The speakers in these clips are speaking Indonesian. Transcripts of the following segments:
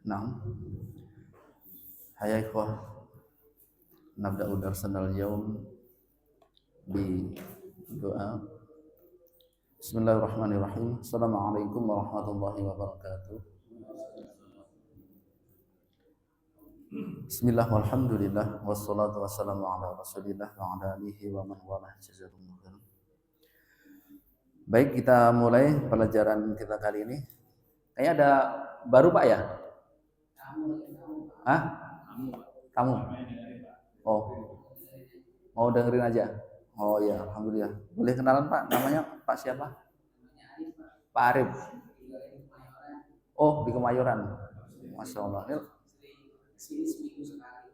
Naam. Hai ikhwah, nabda'u darsana al-yawm bi doa. Bismillahirrahmanirrahim. Assalamualaikum warahmatullahi wabarakatuh. Bismillah walhamdulillah wassalatu wassalamu ala Rasulillah wa ala alihi wa man walah jazakumullah khairan. Baik, kita mulai pelajaran kita kali ini. Kayaknya ada baru Pak ya? Hah? Tamu. Oh. Mau dengerin aja. Oh ya, alhamdulillah. Boleh kenalan Pak? Namanya Pak siapa? Pak Arif. Oh, di Kemayoran. Masya Allah.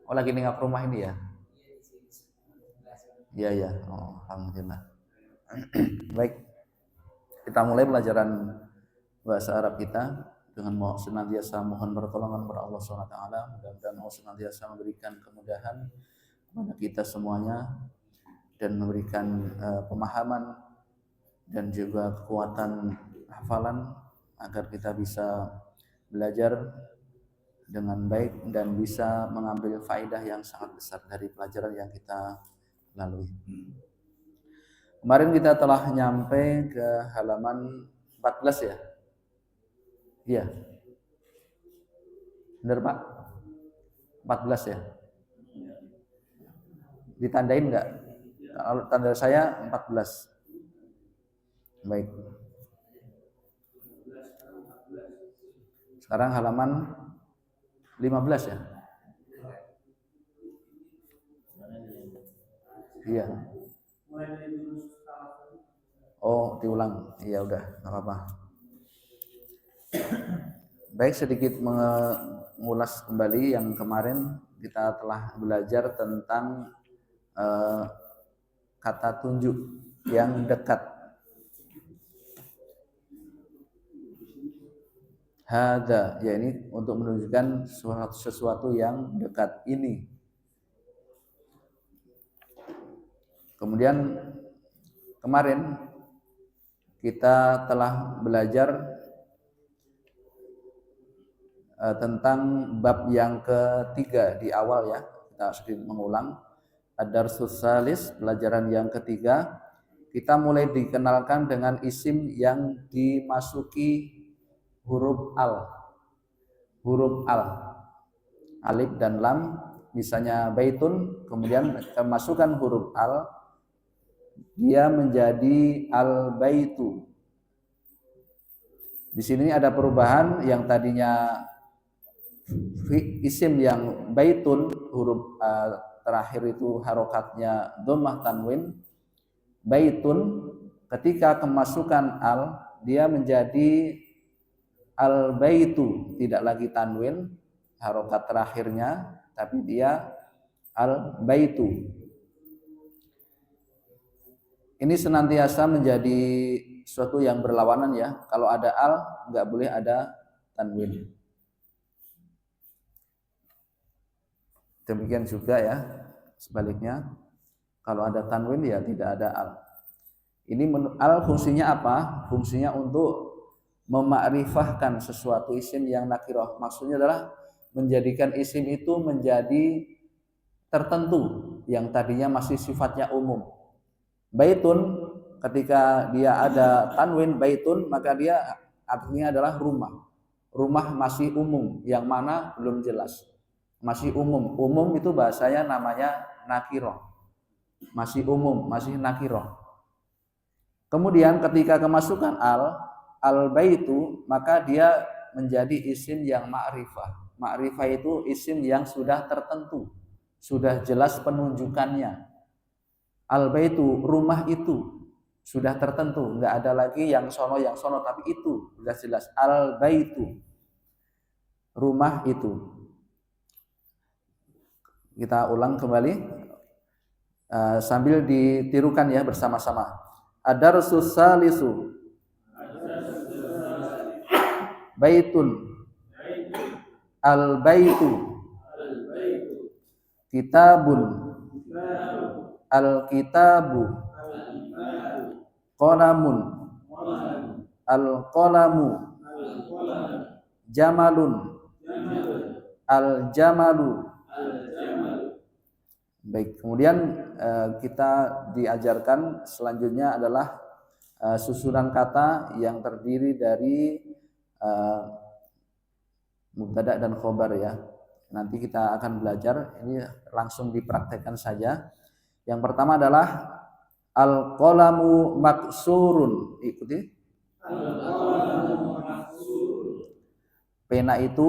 Oh, lagi nengok rumah ini ya? Iya, ya. Oh, alhamdulillah. Baik. Kita mulai pelajaran bahasa Arab kita dengan senantiasa mohon pertolongan kepada Allah SWT. Mudah-mudahan Allah senantiasa memberikan kemudahan kepada kita semuanya dan memberikan pemahaman dan juga kekuatan hafalan agar kita bisa belajar dengan baik dan bisa mengambil faedah yang sangat besar dari pelajaran yang kita lalui. Kemarin kita telah nyampe ke halaman 14 ya? Iya. Benar Pak? 14 ya? Ditandain enggak? Kalau tanda saya 14. Baik. Sekarang halaman 15 ya? Iya. Oh, diulang. Iya udah, enggak apa-apa. Baik, sedikit mengulas kembali yang kemarin kita telah belajar tentang kata tunjuk yang dekat. Hada, ya ini untuk menunjukkan sesuatu yang dekat ini. Kemudian kemarin kita telah belajar tentang bab yang ketiga di awal ya. Kita sedikit mengulang. Ad-darsus salis, pelajaran yang ketiga. Kita mulai dikenalkan dengan isim yang dimasuki huruf al. Huruf al. Alif dan lam, misalnya baitun, kemudian kemasukan huruf al, dia menjadi al-baitu. Di sini ada perubahan yang tadinya isim yang baitun, huruf terakhir itu harokatnya dhammah tanwin. Baitun ketika kemasukan al, dia menjadi al-baitu, tidak lagi tanwin harokat terakhirnya, tapi dia al-baitu. Ini senantiasa menjadi suatu yang berlawanan ya. Kalau ada al, nggak boleh ada tanwin. Demikian juga ya, sebaliknya. Kalau ada tanwin ya tidak ada al. Ini al fungsinya apa? Fungsinya untuk memakrifahkan sesuatu isim yang nakirah. Maksudnya adalah menjadikan isim itu menjadi tertentu yang tadinya masih sifatnya umum. Baitun, ketika dia ada tanwin baitun, maka dia artinya adalah rumah. Rumah masih umum, yang mana belum jelas. Masih umum. Umum itu bahasanya namanya nakirah. Masih umum, masih nakirah. Kemudian ketika kemasukan al-baitu, maka dia menjadi isim yang ma'rifah. Ma'rifah itu isim yang sudah tertentu, sudah jelas penunjukannya. Al-baitu, rumah itu sudah tertentu, enggak ada lagi yang sono, tapi itu sudah jelas. Al-baitu, rumah itu. Kita ulang kembali sambil ditirukan ya bersama-sama. Ad-darsus salisu baitun al-baitu kitabun al-kitabu qalamun al-qalamu jamalun Al-jamalu. Baik, kemudian kita diajarkan selanjutnya adalah susunan kata yang terdiri dari mubtada dan khobar ya. Nanti kita akan belajar, ini langsung dipraktekkan saja. Yang pertama adalah al-qalamu maksurun. Ikuti. Al-qalamu maksurun. Pena itu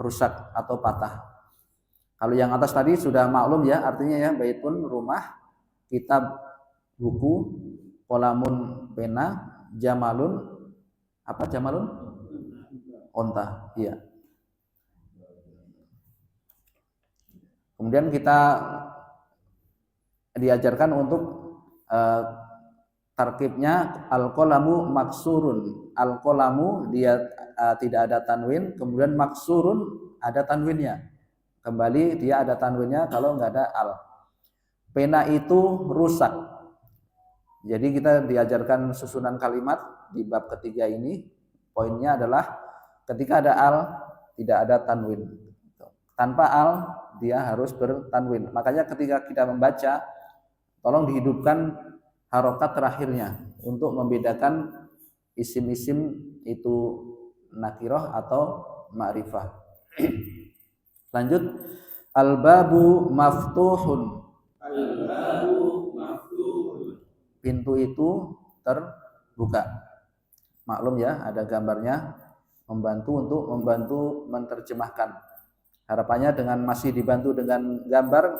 rusak atau patah. Kalau yang atas tadi sudah maklum ya, artinya ya, baitun rumah, kitab buku, qalamun pena, jamalun apa jamalun? Onta, iya. Kemudian kita diajarkan untuk tarkibnya al-qalamu maksurun. Al-qalamu dia tidak ada tanwin, kemudian maksurun ada tanwinnya. Kembali dia ada tanwinnya kalau nggak ada al. Pena itu rusak. Jadi kita diajarkan susunan kalimat di bab ketiga ini. Poinnya adalah ketika ada al tidak ada tanwin. Tanpa al dia harus bertanwin. Makanya ketika kita membaca, tolong dihidupkan harokat terakhirnya untuk membedakan isim-isim itu nakiroh atau ma'rifah. Lanjut, al-babu maftuhun. Al-babu maftuhun. Pintu itu terbuka. Maklum ya, ada gambarnya untuk membantu menerjemahkan. Harapannya dengan masih dibantu dengan gambar,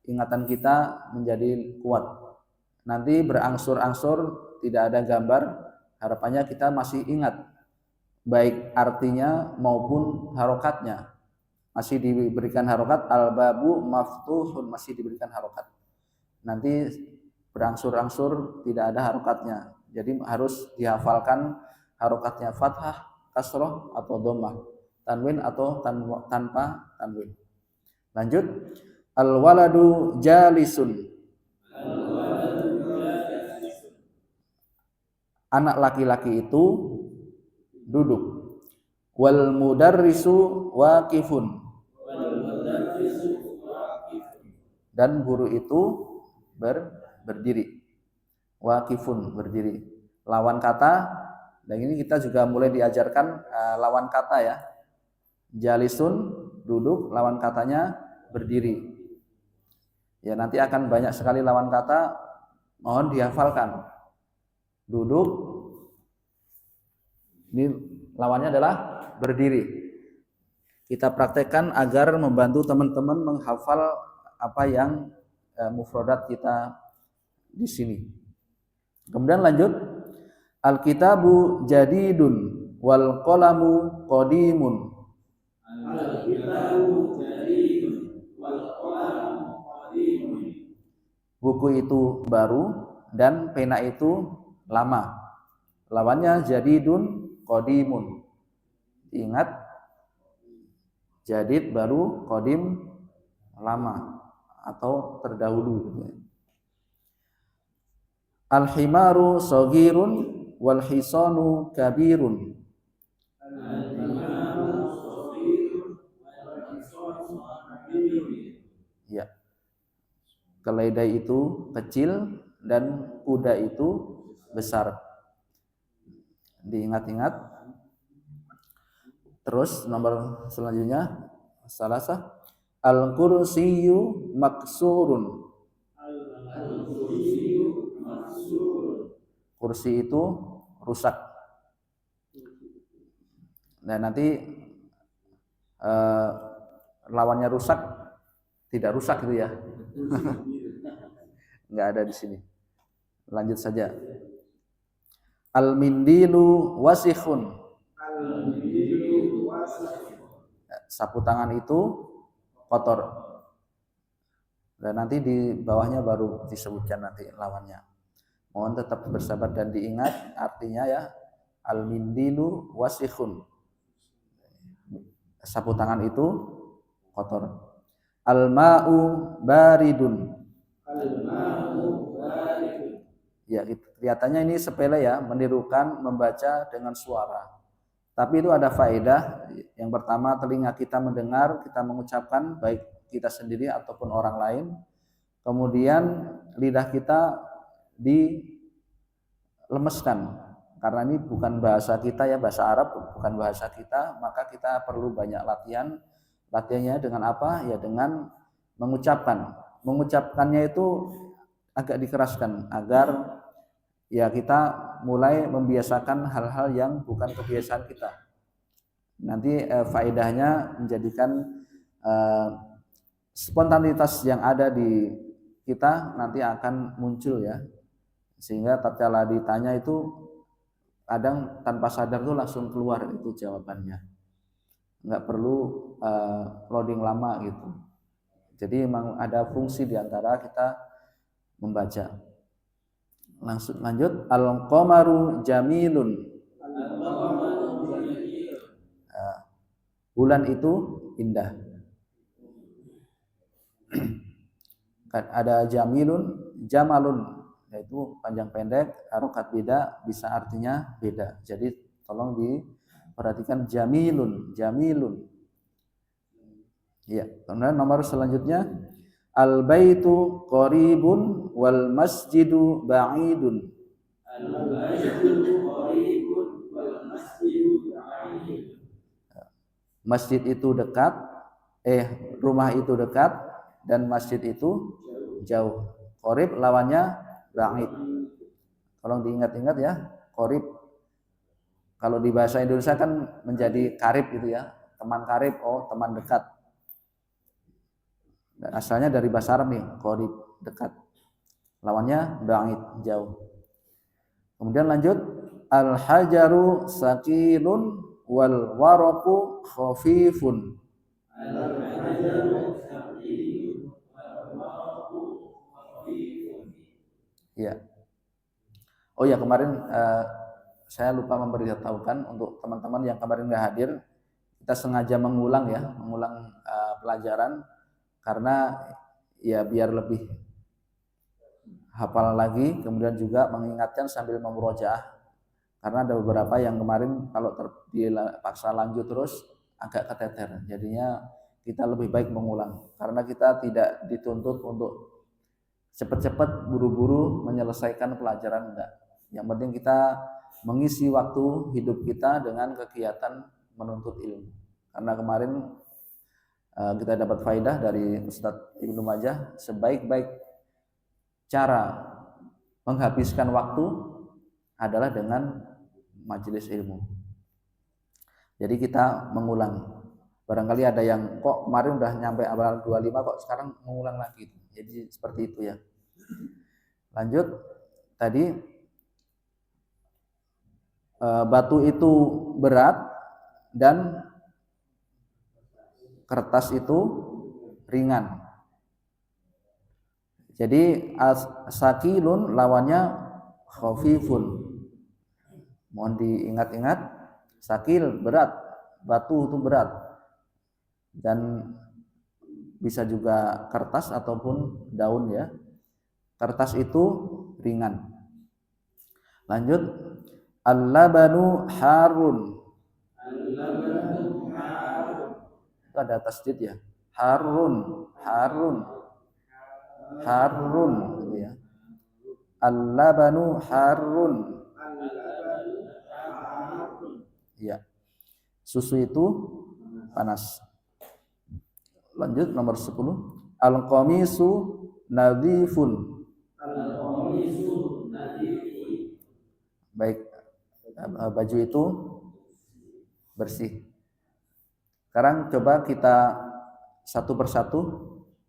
ingatan kita menjadi kuat. Nanti berangsur-angsur tidak ada gambar, harapannya kita masih ingat baik artinya maupun harokatnya. Masih diberikan harokat, al-babu maftuhun, masih diberikan harokat. Nanti berangsur-angsur tidak ada harokatnya. Jadi harus dihafalkan harokatnya fathah, kasroh atau dhammah, tanwin atau tanpa tanwin. Lanjut, al-waladu jalisun. Anak laki-laki itu duduk. Wal mudarrisu waqifun. Dan guru itu berdiri. Waqifun, berdiri. Lawan kata, dan ini kita juga mulai diajarkan lawan kata ya. Jalisun, duduk, lawan katanya berdiri. Ya, nanti akan banyak sekali lawan kata, mohon dihafalkan. Duduk, ini lawannya adalah berdiri. Kita praktekkan agar membantu teman-teman menghafal apa yang mufradat kita di sini. Kemudian lanjut, al-kitabu jadidun wal qalamu qadimun. Al-kitabu jadidun wal qalamu qadimun. Buku itu baru dan pena itu lama. Lawannya jadidun qadimun. Ingat, jadid baru, qadim lama atau terdahulu. Al-himaru saghirun wal hisanu kabirun. Ya. Keledai itu kecil dan kuda itu besar. Diingat-ingat. Terus nomor selanjutnya salasah al-kursiyyu maksurun. Kursi itu rusak. Dan nanti lawannya rusak tidak rusak gitu ya. Enggak ada di sini. Lanjut saja. Al-mindilu wasikhun. Sapu tangan itu kotor. Dan nanti di bawahnya baru disebutkan nanti lawannya. Mohon tetap bersabar dan diingat artinya ya, al-mindilu wasikhun. Sapu tangan itu kotor. Al-ma'u baridun. Al-ma'u baridun. Ya, kelihatannya ini sepele ya, menirukan membaca dengan suara. Tapi itu ada faedah. Yang pertama, telinga kita mendengar, kita mengucapkan, baik kita sendiri ataupun orang lain. Kemudian lidah kita dilemeskan, karena ini bukan bahasa kita ya, bahasa Arab bukan bahasa kita, maka kita perlu banyak latihan. Latihannya dengan apa? Ya dengan mengucapkan. Mengucapkannya itu agak dikeraskan agar ya kita mulai membiasakan hal-hal yang bukan kebiasaan kita. Nanti faedahnya menjadikan spontanitas yang ada di kita nanti akan muncul ya, sehingga tatkala ditanya itu kadang tanpa sadar tuh langsung keluar itu jawabannya, nggak perlu loading lama gitu. Jadi memang ada fungsi diantara kita membaca. Langsung lanjut, al-qamaru jamilun. Bulan itu indah. Ada jamilun, jamalun, yaitu panjang pendek, harokat beda, bisa artinya beda. Jadi tolong diperhatikan jamilun, jamilun. Ya, kemudian nomor selanjutnya, al baitu qaribun wal masjidu ba'idun. Al baitu qaribun wal masjidu ba'idun. Masjid itu dekat, rumah itu dekat dan masjid itu jauh. Qarib lawannya ba'id. Tolong diingat-ingat ya, qarib. Kalau di bahasa Indonesia kan menjadi karib gitu ya, teman karib, oh teman dekat. Dan asalnya dari bahasa Arab nih, qarib dekat. Lawannya ba'id jauh. Kemudian lanjut, al hajaru saqilun wal waraqu khafifun. Al hajaru saqilun wal waraqu khafifun. Ya. Oh ya, kemarin saya lupa memberitahukan untuk teman-teman yang kemarin nggak hadir, kita sengaja mengulang pelajaran karena ya biar lebih hafal lagi, kemudian juga mengingatkan sambil memurojaah, karena ada beberapa yang kemarin kalau dipaksa lanjut terus agak keteter. Jadinya kita lebih baik mengulang karena kita tidak dituntut untuk cepat-cepat buru-buru menyelesaikan pelajaran, enggak. Yang penting kita mengisi waktu hidup kita dengan kegiatan menuntut ilmu. Karena kemarin kita dapat faedah dari Ustadz Ibnu Majah, sebaik-baik cara menghabiskan waktu adalah dengan majelis ilmu. Jadi kita mengulang. Barangkali ada yang kok kemarin udah nyampe awal 25 kok sekarang mengulang lagi. Jadi seperti itu ya. Lanjut, tadi batu itu berat dan kertas itu ringan. Jadi sakilun lawannya khafifun. Mohon diingat-ingat, sakil berat, batu itu berat, dan bisa juga kertas ataupun daun ya. Kertas itu ringan. Lanjut, al-labanu harun. Al-labanu harun. Itu ada tasdid ya. Harun, harun, harun gitu ya. Al-labanu harun. Ya. Susu itu panas. Lanjut nomor 10. Al-qamisu nadhifun. Al-qamisu nadhifun. Baik, baju itu bersih. Sekarang coba kita satu persatu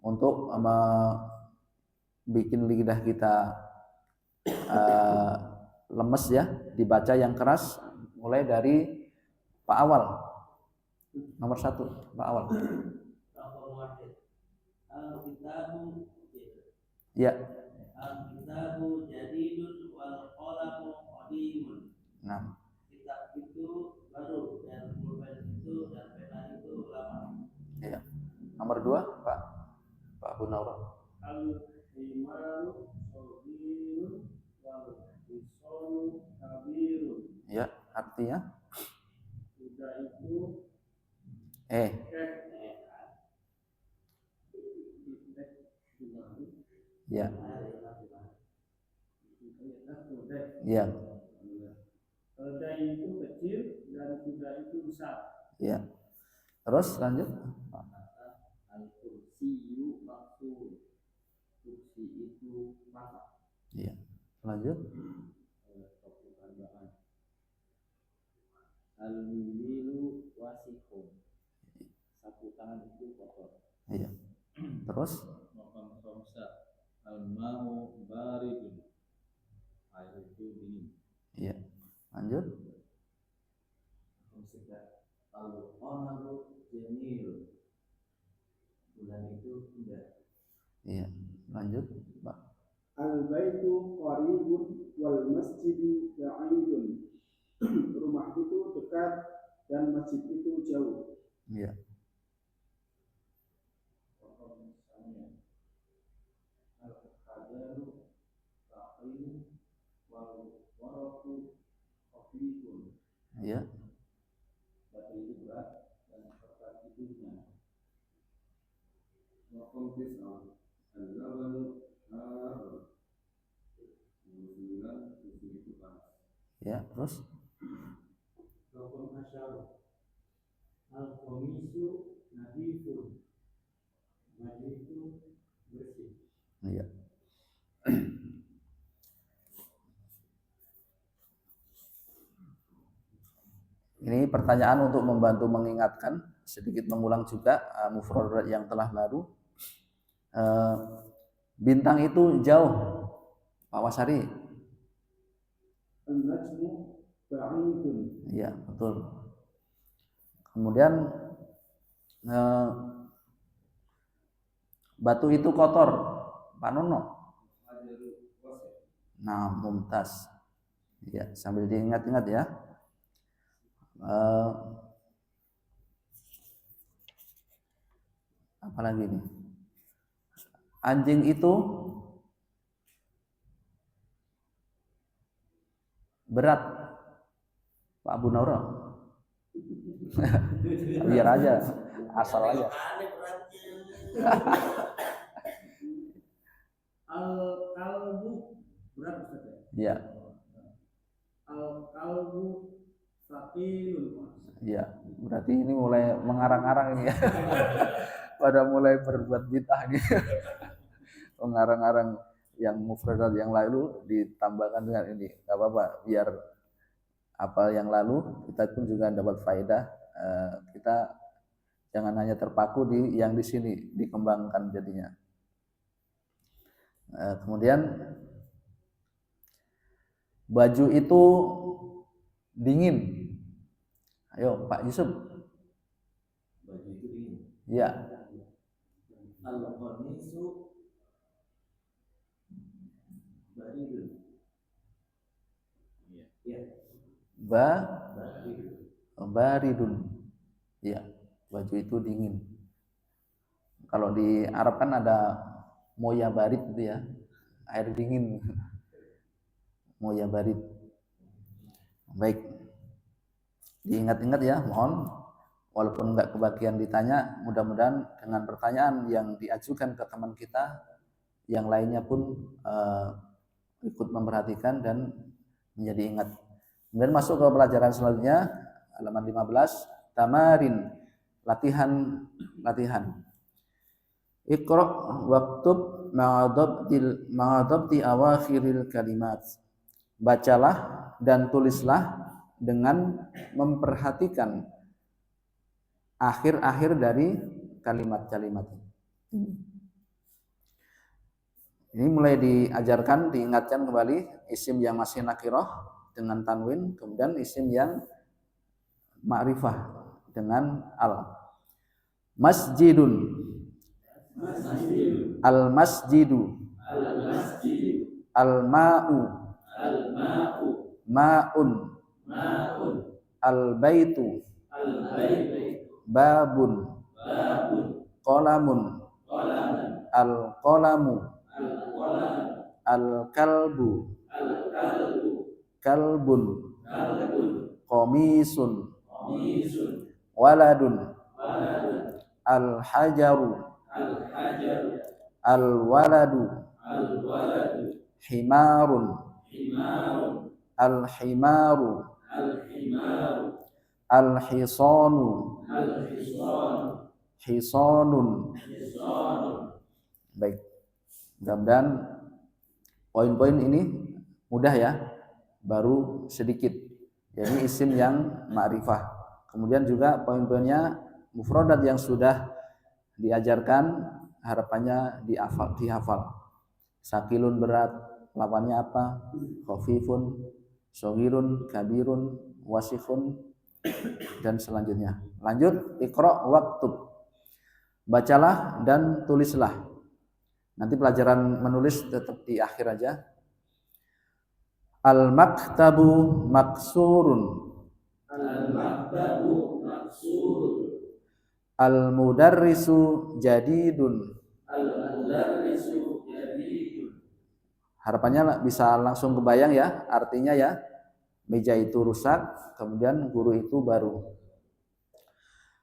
untuk bikin lidah kita lemes ya, dibaca yang keras, mulai dari Pak Awal. Nomor 1, Pak Awal. Al-kitabu. Ya. Al-kitabu jadidun wal qalamu qadimun. Nah. Kitab itu baru dan pulpen itu dan pena itu lama. Ya. Nomor 2, Pak Abu Naurah. Al-himaru saghirun wal hisanu kabirun. Ya, artinya Ya. Ya. Keledai itu kecil dan kuda itu besar. Ya. Terus lanjut. Al-kursiyu maksud. Kursi itu mata. Ya. Lanjut. Al-milu wasikum. Sapu tangan itu kotor. Iya. Terus? Maqam khamsa. Al-ma'u baridun. Air itu dingin. Iya. Lanjut. Al-qamaru jamil. Bulan itu indah. Iya. Lanjut, Pak. Al-baitu qaribun wal masjidu ba'idun. Rumah itu dekat dan masjid itu jauh. Iya. Al-qadaru ta'in wal waraku khafifun. Iya. Batu itu berat dan kertas itu ringan. Waqam tis'ah al-labalu har. Kemudian itu panas. Ya, terus? Waqam asyar al-qamisu nadifun. Baju itu bersih. Iya. Ini pertanyaan untuk membantu mengingatkan, sedikit mengulang juga mufradat yang telah lalu. Bintang itu jauh, Pak Wasari. An-najmu ba'idun. Iya, betul. Kemudian batu itu kotor, Pak Nono. Nah, mumtaz. Ya, sambil diingat-ingat ya. Apalagi nih? Anjing itu berat, Pak Abu Naura. Biar aja, asal aja. Al-kalbu berat Ustaz Ya. ya? Al-kalbu sakilun. Ya, berarti ini mulai mengarang-arang ini ya. Pada mulai berbuat bid'ah nih. Mengarang-arang yang mufradat yang lalu ditambahkan dengan ini. Enggak apa-apa, biar apa yang lalu kita pun juga dapat faedah. Kita jangan hanya terpaku di yang di sini, dikembangkan jadinya. Kemudian baju itu dingin. Ayo Pak Yusuf. Baju itu dingin. Ya. Al-qamisu baridun. Iya. Baridun. Ya, baju itu dingin. Kalau di Arab kan ada moya barid gitu ya, air dingin. Moya barid. Baik, diingat-ingat ya, mohon. Walaupun nggak kebagian ditanya, mudah-mudahan dengan pertanyaan yang diajukan ke teman kita, yang lainnya pun ikut memperhatikan dan menjadi ingat. Kemudian masuk ke pelajaran selanjutnya, halaman 15, tamarin, latihan. Iqra waktub ma'adabti awakhiril kalimat. Bacalah dan tulislah dengan memperhatikan akhir-akhir dari kalimat-kalimat ini. Ini mulai diajarkan, diingatkan kembali isim yang masih nakirah dengan tanwin, kemudian isim yang ma'rifah dengan al. Masjidun, al-masjidu, al-ma'u, ma'un, al-baitu, babun, qalamun, al-qalamu, al-kalbu, kalbun, qamisun, waladun, al-hajaru, al-waladu, himarun, al-himaru, al-hisanu, hisanun. Baik, mudah-mudahan poin-poin ini mudah ya, baru sedikit. Jadi isim yang ma'rifah. Kemudian juga poin-poinnya mufradat yang sudah diajarkan, harapannya dihafal. Sakilun berat, lawannya apa? Khafifun, shogirun, kabirun, wasifun, dan selanjutnya. Lanjut, iqra waktub. Bacalah dan tulislah. Nanti pelajaran menulis tetap di akhir aja. Al-maktabu maksurun. Al-mudarrisu jadidun. Harapannya bisa langsung kebayang ya, artinya ya. Meja itu rusak, kemudian guru itu baru.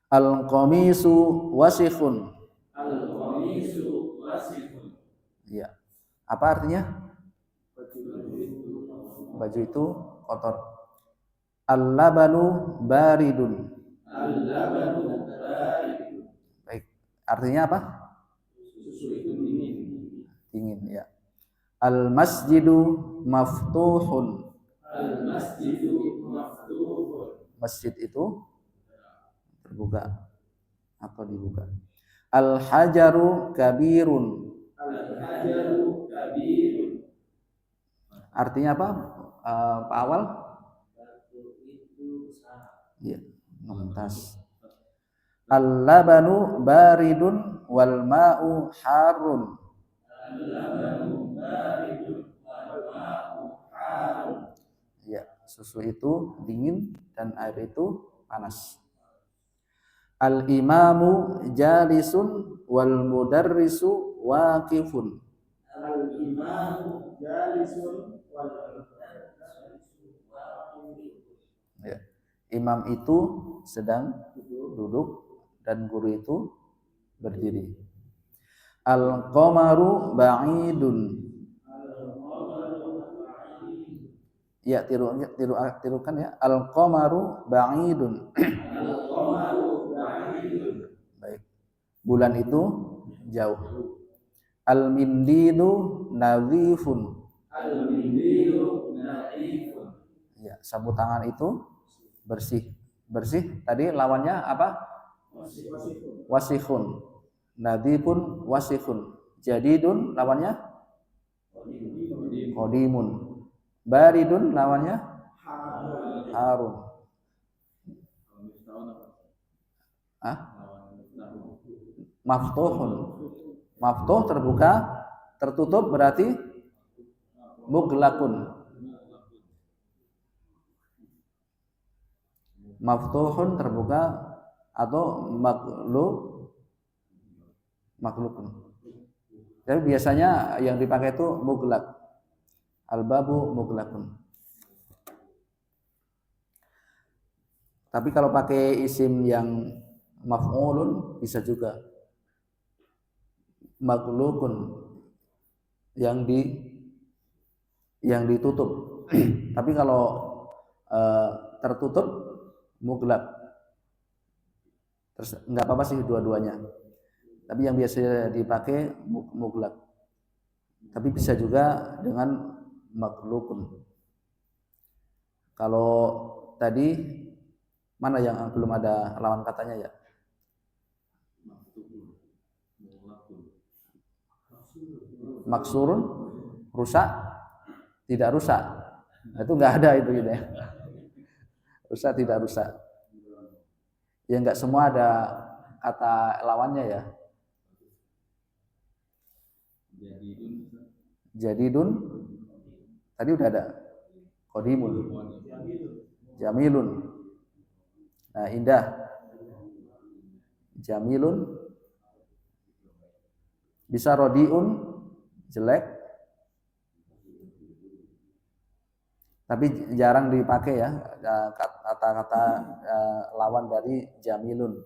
Al-qamisu wasikhun. Ya. Apa artinya? Baju itu kotor. Al-labanu baridun. Baik. Artinya apa? Susu itu dingin. Dingin ya. Al-masjidu maftuhun. Masjid itu terbuka atau dibuka. Al-hajaru kabirun. Artinya apa? Pak Awal? Ya, mentas. Al-labanu baridun wal ma'u harun. Ya, susu itu dingin dan air itu panas. Al-imamu jalisun wal mudarrisu waqifun. Al-imamu jalisun wal Ya. Imam itu sedang duduk dan guru itu berdiri. Al-qamaru ba'idun. Ya, tirukan ya. Al-qamaru ba'idun. Baik. Bulan itu jauh. Al-mindidu nadhifun. Ya, sapu tangan itu bersih. Bersih tadi lawannya apa? Wasihun. Nadhifun wasihun. Jadidun lawannya qadimun. Baridun lawannya harun. Maftuhun. Maftuh terbuka, tertutup berarti muglaqun. Maftuhun terbuka atau maglukun. Tapi biasanya yang dipakai itu muglaq. Al-babu muglaqun. Tapi kalau pakai isim yang maf'ulun bisa juga maglukun yang ditutup. Tapi kalau tertutup muglaq. Terus enggak apa-apa sih dua-duanya. Tapi yang biasa dipakai muglaq. Tapi bisa juga dengan maglukun. Kalau tadi mana yang belum ada lawan katanya ya? Maksurun, rusak, tidak rusak. Itu enggak ada itu gitu ya. Rusak tidak rusak. Ya enggak semua ada kata lawannya ya. Jadidun tadi udah ada. Qadimun. Jamilun. Nah, indah. Jamilun. Bisa rodiun, jelek. Tapi jarang dipakai ya kata-kata lawan dari jamilun.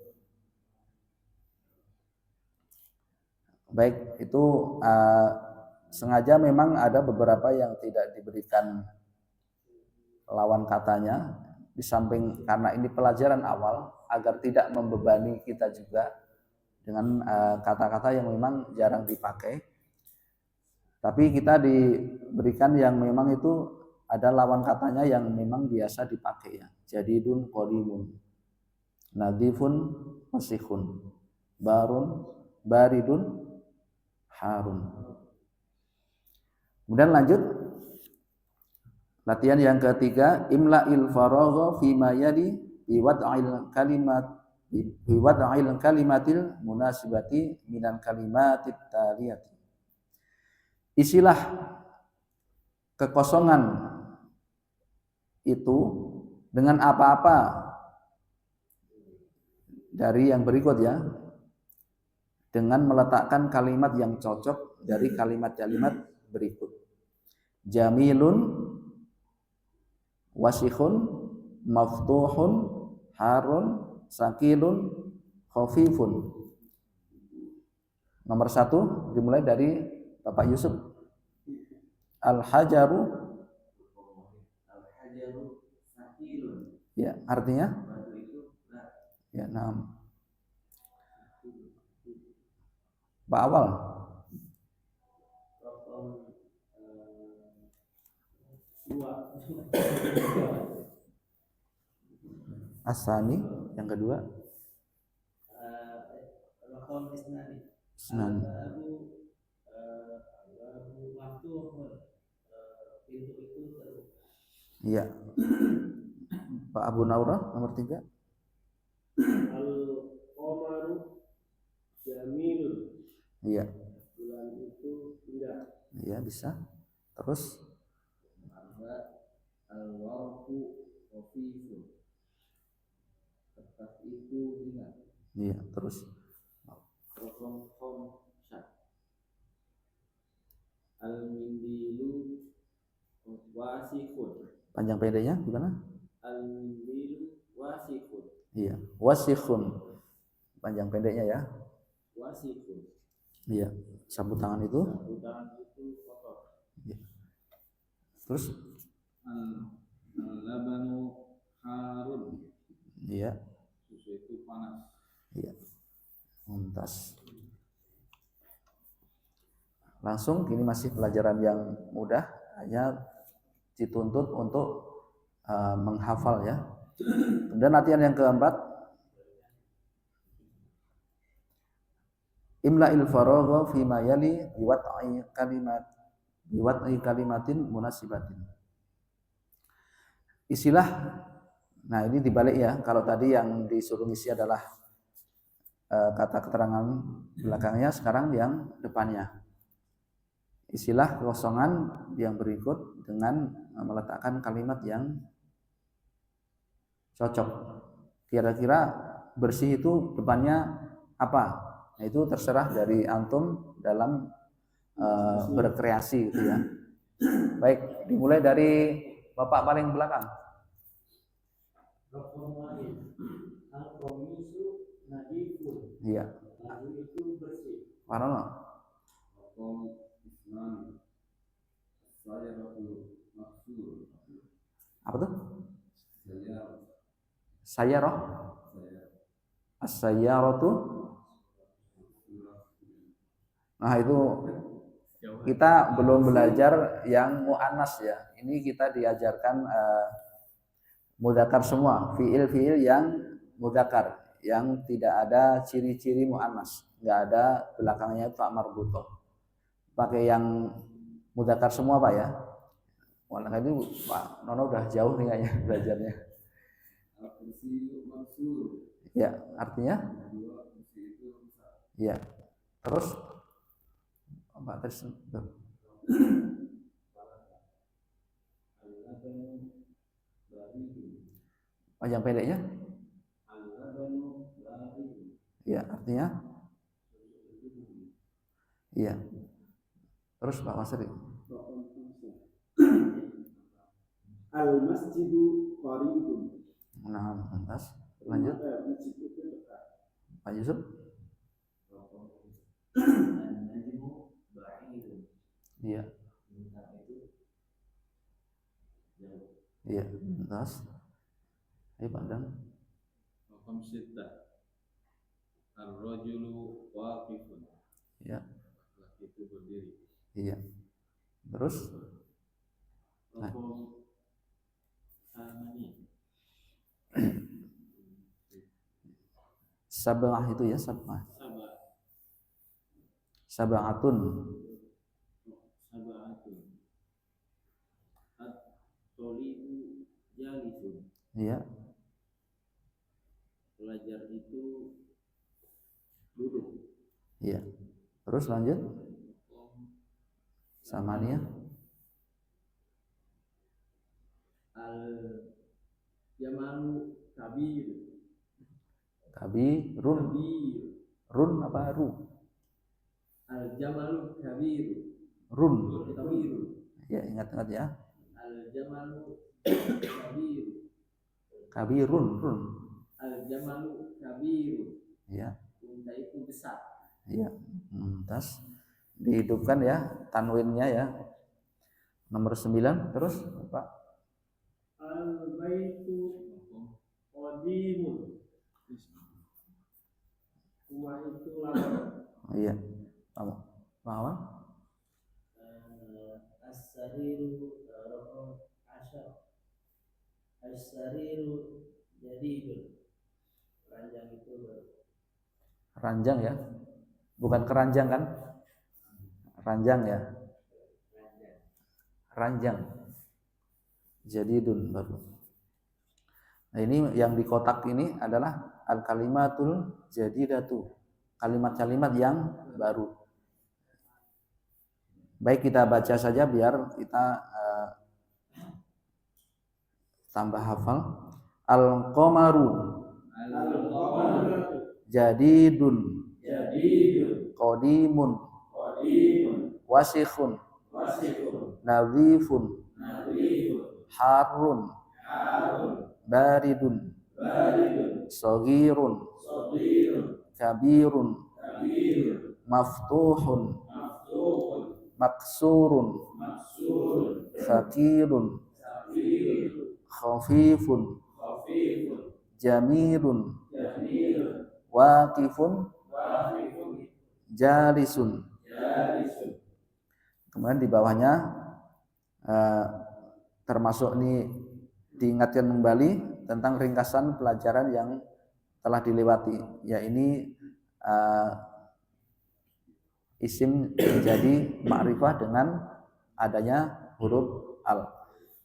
Baik, itu sengaja memang ada beberapa yang tidak diberikan lawan katanya, di samping karena ini pelajaran awal agar tidak membebani kita juga dengan kata-kata yang memang jarang dipakai. Tapi kita diberikan yang memang itu ada lawan katanya yang memang biasa dipakai ya. Jadidun qadimun, nadifun masihun, barun baridun harun. Kemudian lanjut latihan yang ketiga, imla'il faragha fi ma yali biwad'il kalimatil munasibati minal kalimatit taliyati. Isilah kekosongan itu dengan apa-apa dari yang berikut ya, dengan meletakkan kalimat yang cocok dari kalimat-kalimat berikut. Jamilun, wasihun, maftuhun, harun, sakilun, khafifun. Nomor 1 dimulai dari Bapak Yusuf. Al-hajaru sakilun. Ya, artinya? Batu itu berat. Ya, nah. Pak Awal. Asani yang kedua. Senang. Iya. Pak Abu Naura nomor 3. Al-Qamaru jamilun. Iya. Bulan itu indah. Iya, bisa. Terus Al-warqu khafifun. Kertas itu ringan. iya, terus Al-mindilu wasifun. panjang pendeknya gimana? Al-mindilu wasifun. Iya, wasikhun. Panjang pendeknya ya. Wasifun. Iya, sapu tangan itu. Sapu tangan itu kotor. Iya. Terus Al-labanu harun. iya. Susu itu panas. Iya. Muntas. Langsung ini masih pelajaran yang mudah, hanya dituntut untuk menghafal ya. Kemudian latihan yang keempat, imla'il faragha fi ma yali biwad'i kalimatin munasibatin. Isilah, nah ini dibalik ya, kalau tadi yang disuruh isi adalah kata keterangan belakangnya, sekarang yang depannya. Isilah kekosongan yang berikut dengan meletakkan kalimat yang cocok. Kira-kira bersih itu depannya apa? Nah, itu terserah dari antum dalam berkreasi gitu ya. Baik, dimulai dari Bapak paling belakang. Al-qamisu nadifun. Iya. Baju itu bersih. Warna. Apa tuh? Sayyarah. As-sayyaratu. Nah, itu kita belum belajar yang mu'annas ya. Ini kita diajarkan mudzakkar semua, fiil-fiil yang mudzakkar, yang tidak ada ciri-ciri mu'annas, enggak ada belakangnya fa marbuthah. Pakai yang mudzakkar semua Pak ya. Wah, ini Pak Nono udah jauh nih kayaknya belajarnya. Ya, artinya? Ya. Terus Pak terus panjang pendeknya? Ya, artinya? Iya. Terus Pak Masri. Al-masjidu qaribun. Nah, lantas lanjut Masjid itu dekat. Pak Yusuf. An-najmu ba'idun. Iya, Bintang itu jauh. iya, lantas. Ayo Pak Dan. Raqam 6. Ar-rajulu waqifun. Iya, Laki itu berdiri. iya. Terus Raqam Samani. sabah itu ya, sabah. Sabahatun. Sab'atun. At-tolibu jalisun. Iya, Pelajar itu duduk. iya. Terus lanjut. Samania. Al-jamalu kabir. Kabirun. Kabir. Run apa ru? Al-jamalu kabir. Run. Kabir. Ya, ingat-ingat ya. Al-jamalu kabir. Kabirun, run. Al-jamalu kabir. Iya, Unta itu besar. iya. Tas dihidupkan ya tanwinnya ya. Nomor 9 terus Pak. Al-baitu qadimun. Rumah itu lama. Iya. Kamu. Paham? As-sariru raqam 10. As-sariru jadidun. Ranjang itu baru. Ranjang ya. Bukan keranjang kan? Ranjang ya. Ranjang. Jadidun baru. Nah, ini yang di kotak ini adalah al-kalimatul jadidatu. Kalimat-kalimat yang baru. Baik, kita baca saja biar kita tambah hafal. Al-qamaru jadidun qadimun wasikhun nadhifun harun baridun saghirun kabirun maftuhun maksurun fakirun khafifun jamilun waqifun jalisun. Kemudian di bawahnya termasuk ini diingatkan kembali tentang ringkasan pelajaran yang telah dilewati, ya ini isim menjadi ma'rifah dengan adanya huruf al.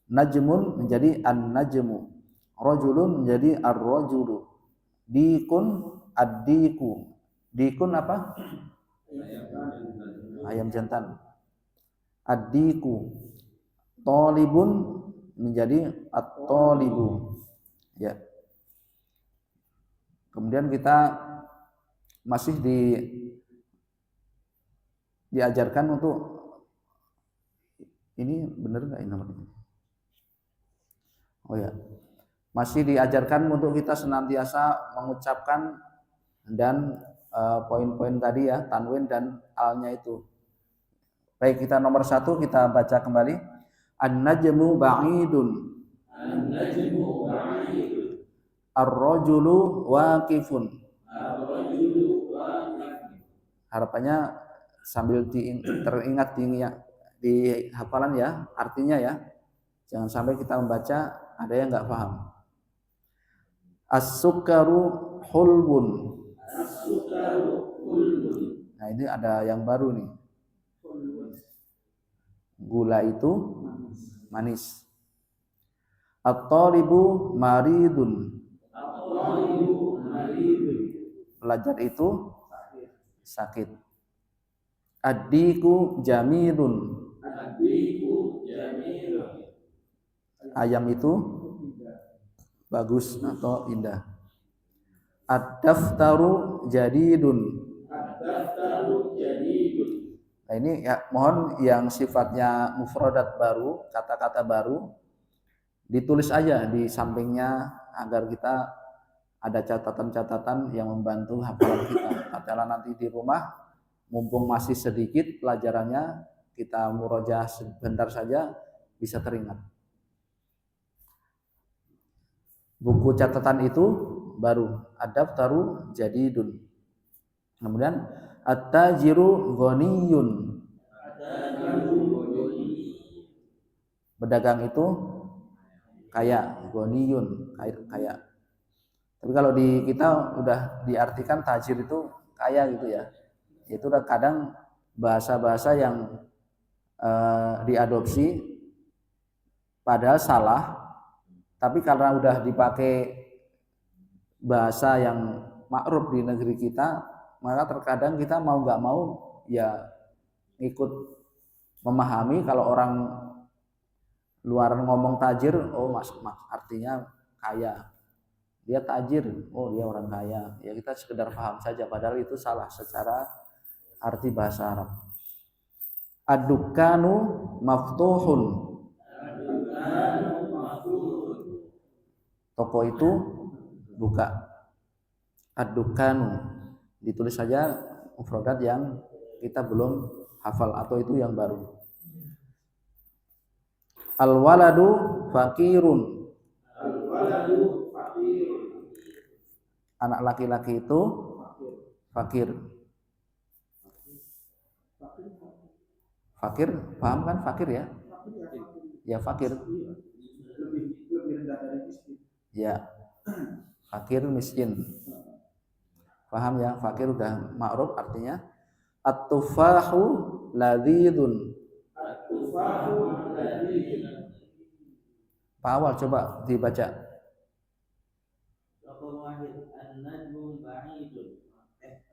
Najmun menjadi an-najmu, rajulun menjadi ar-rajulu, dikun ad-diku. Dikun apa? Ayam jantan. Ad-diku. Tolibun menjadi at-tolibu. Ya. Kemudian kita masih diajarkan untuk ini benar nggak ini namanya? Oh ya, masih diajarkan untuk kita senantiasa mengucapkan dan poin-poin tadi ya, tanwin dan alnya itu. Baik, kita nomor 1 kita baca kembali. An-najmu ba'idun. An-najmu ba'idun. Ar-rajulu waqifun. Ar-rajulu waqifun. Harapannya sambil teringat di hafalan ya, artinya ya. Jangan sampai kita membaca ada yang nggak paham. As-sukaru hulbun. As-sukaru hulbun. Nah, ini ada yang baru nih. Gula itu manis. At-talibu maridun. At-talibu maridun. Pelajar itu sakit. Ad-diku jamilun. Ad-diku jamilun. Ayam itu bagus atau indah. Ad-daftaru jadidun. Ad-daftaru jadidun. Nah, ini ya, mohon yang sifatnya mufradat baru, kata-kata baru ditulis aja di sampingnya agar kita ada catatan-catatan yang membantu hafalan kita. Katakanlah nanti di rumah mumpung masih sedikit pelajarannya, kita murojaah sebentar saja bisa teringat. Buku catatan itu baru ad-daftaru jadidun. Kemudian at-tajiru ghaniyun. Pedagang itu kaya, ghaniyun, kaya. Tapi kalau di kita udah diartikan tajir itu kaya gitu ya. Itu udah kadang bahasa-bahasa yang diadopsi padahal salah, tapi karena udah dipakai bahasa yang makruf di negeri kita, maka terkadang kita mau nggak mau ya ikut memahami kalau orang luar ngomong tajir, oh mas artinya kaya. Dia tajir, oh dia orang kaya. Ya kita sekedar paham saja, padahal itu salah secara arti bahasa Arab. Ad-dukkanu maftuhun. Toko itu buka. Ad-dukkanu. Ditulis saja mufradat yang kita belum hafal atau itu yang baru. Al-waladu fakirun. Anak laki-laki itu fakir. Fakir, paham kan fakir ya? Ya fakir. Lebih rendah dari miskin. Ya, fakir miskin. Paham ya? Fakir udah ma'ruf artinya. At-tufahu ladzidun. Pak Awal coba dibaca.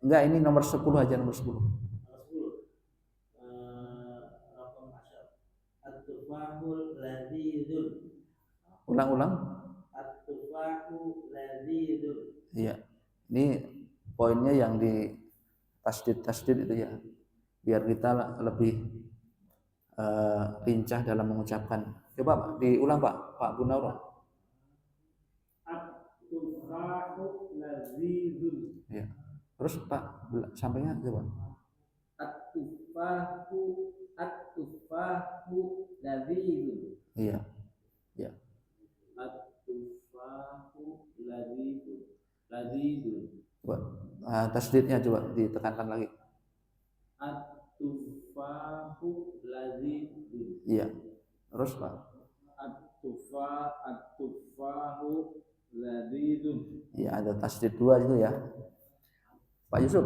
Enggak, ini nomor 10 aja, nomor 10. Ulang-ulang. Iya. Ini poinnya yang di tasdid itu ya. Biar kita lebih lincah dalam mengucapkan. Coba Pak, diulang Pak Gunawan. At-tufahu lazizun. Ya. Terus Pak sampainya coba. At-tufahu lazizun. Iya. Ya. At-tufahu lazizun. Coba tasdidnya coba ditekankan lagi. At-tufahu lazizun. Iya. Terus Pak. At-tufahu lazizun. Iya, ada tasdid 2 itu ya. Pak Yusuf.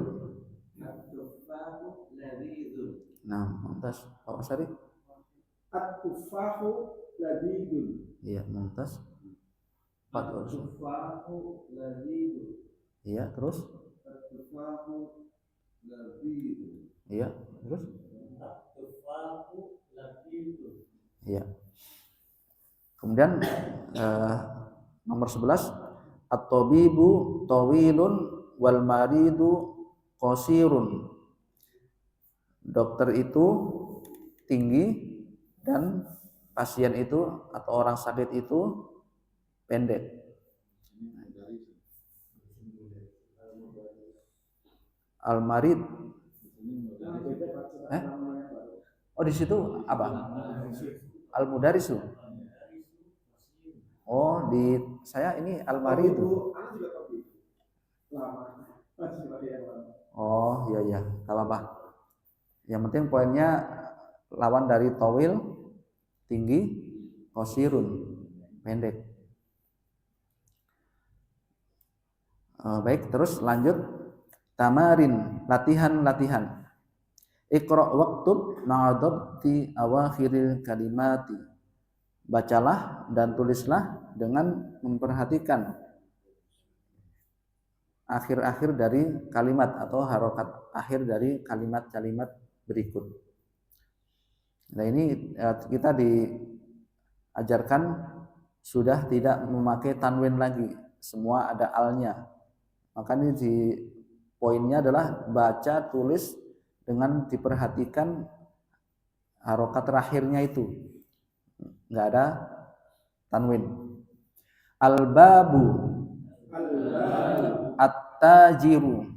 At-tufahu lazizun. Nah, mumtaz. Pak Masari. At-tufahu lazizun. Iya, mumtaz. Pak Yusuf. At-tufahu lazizun. Iya, terus. At-tufahu lazizun. Iya, terus. At-tufahu lazizun. Iya. Kemudian nomor 11 at-tabibu tawilun wal maridu qasirun. Dokter itu tinggi dan pasien itu atau orang sakit itu pendek. Al-marid. Oh di situ apa? Al-mudarisu. Oh di saya ini al-marid itu. Oh iya iya, enggak apa-apa. Yang penting poinnya lawan dari tawil tinggi, qasirun pendek. Baik, terus lanjut tamarin, latihan-latihan. Iqra waktub ma'adabti awakhiril kalimati. Bacalah dan tulislah dengan memperhatikan akhir-akhir dari kalimat atau harokat akhir dari kalimat-kalimat berikut. Nah ini kita diajarkan sudah tidak memakai tanwin lagi, semua ada alnya. Makanya di poinnya adalah baca tulis dengan diperhatikan harokat terakhirnya itu, nggak ada tanwin. Al-babu, at-tajiru,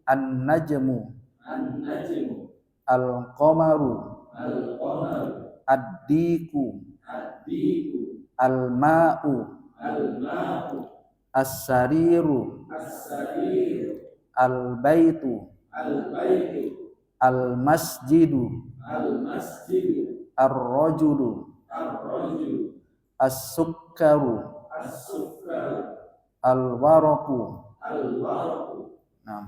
an-najmu, al-qamaru, ad-diku, al-ma'u, as-sariru, al-baitu, al-masjidu, ar-rajulu, as-sukkaru, al-waraku. Nah,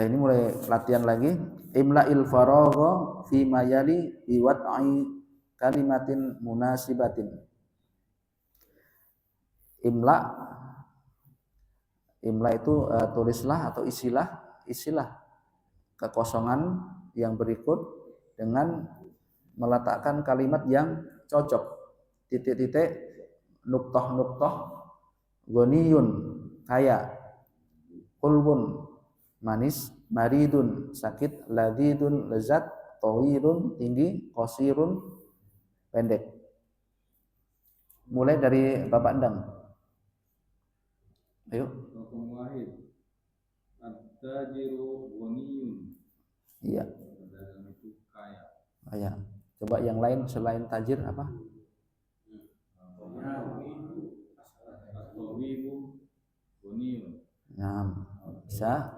ini mulai latihan lagi. Imla'il faragha fi ma yali bi wad'i kalimatin munasibatin. Imla itu tulislah atau isilah kekosongan yang berikut dengan meletakkan kalimat yang cocok. Titik-titik, nuktah, ghaniyun, kaya, qulbun, manis, maridun, sakit, ladidun, lezat, tawilun, tinggi, qasirun, pendek. Mulai dari Bapak Endang. Ayo. Raqam wahid. At-tajiru ghaniyun. Iya. Pedagang itu kaya. Kaya. Coba yang lain selain tajir apa? At-tawibu ghaniyun. Nah, bisa.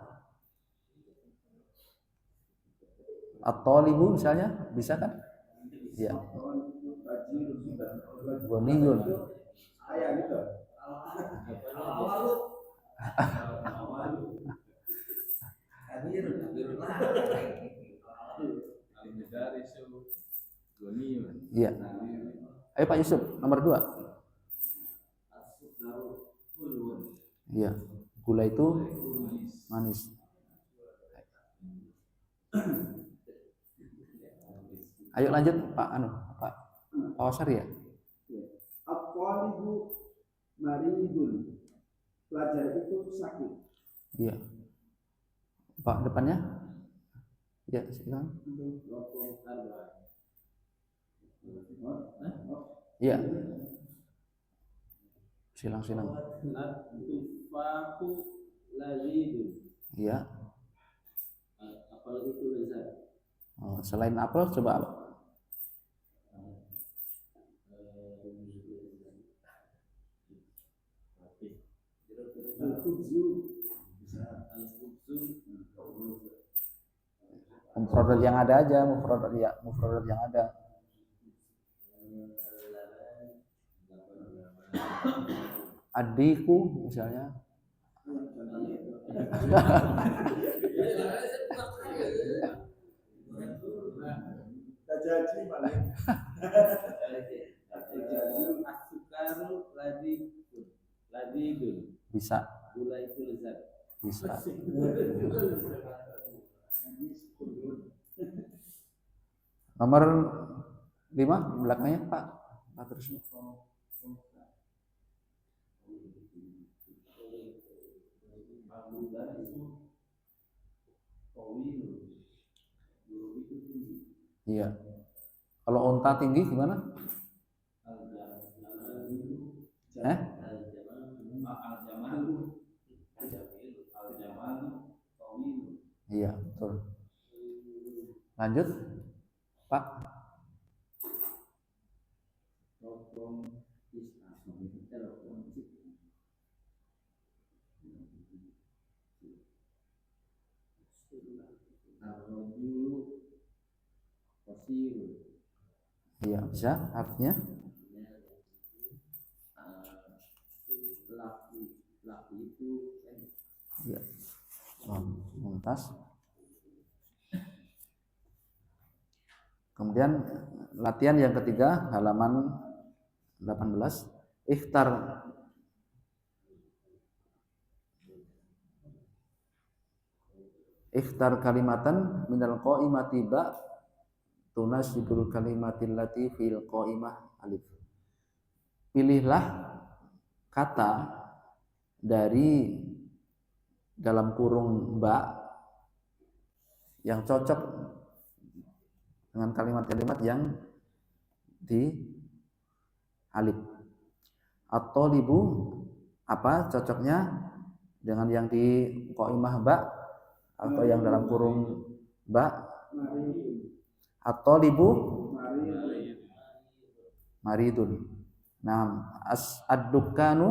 At-talibu misalnya, bisa kan? Iya. Ghaniyun. Al-mudarisu ghaniyun. Iya. Ayo Pak Yusuf, nomor 2. Iya. Gula itu manis. Ayo lanjut Pak Pak Wasari ya. At-talibu maridun. Pelajar itu sakit. Iya. Pak depannya. Ya, silakan. Iya. Silang. At-tufahu lazidun. Iya. Apel itu lezat. Oh, selain apel coba apa? Mufradat yang ada aja, mufradat yang ada. Adikku misalnya. As-sukaru ladidun. Bisa. Gula itu lezat. Bisa. Nomor 5 belakangnya Pak terus. Iya. Kalau unta tinggi gimana? Iya, betul. Lanjut, Pak. Iya, bisa. Artinya? Laki itu. Iya. Mumtaz. Kemudian latihan yang ketiga halaman 18. Ikhtar kalimatan minal qaimati ba tunasibul kalimatil lati fil qaimah alif. Pilihlah kata dari dalam kurung ba yang cocok dengan kalimat-kalimat yang di alif. At-thalibu apa cocoknya dengan yang di qaimah ba atau yang dalam kurung ba? At-thalibu maridun. Nah, ad-dukkanu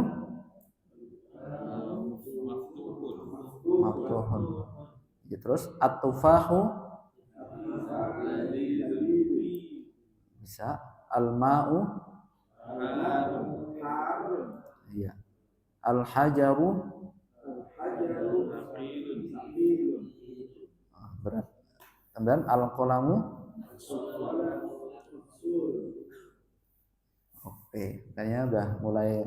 maftuhun. Ya, terus at-tufahu bisa, al-ma'u iya, al-hajaru berat, kemudian al-qalamu. Oke, kayaknya udah mulai,